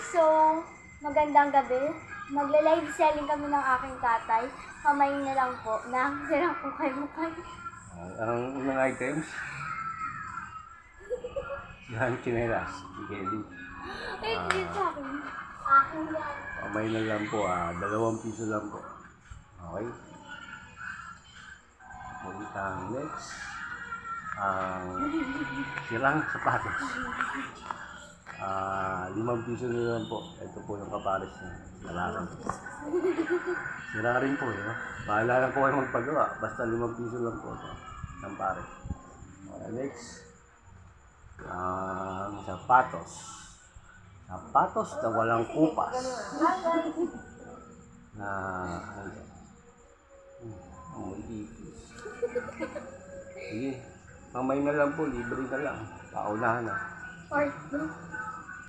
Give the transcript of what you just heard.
So, magandang gabi. Magle-live selling kami ng aking tatay. Kamay na lang po. Nakakasirang po kayo. Ang unang items, yan chinelas, Migueli. Eh, dito sa akin. Akin yan. Kamay na lang po, 2 piso lang po. Okay. Ulit ang next, ang sirang sapatos. 5 piso na lang po. Ito po yung kapares niya. Salamat. Sira rin po, eh. Bahala lang po kayo magpagawa. Basta 5 piso lang po ito. Ng pares. Okay, next. Ang sapatos. Sapatos na walang kupas. Na, ano yan? May ipis. Sige. Mamay na lang po. Libre na lang. Paunahan na. Or,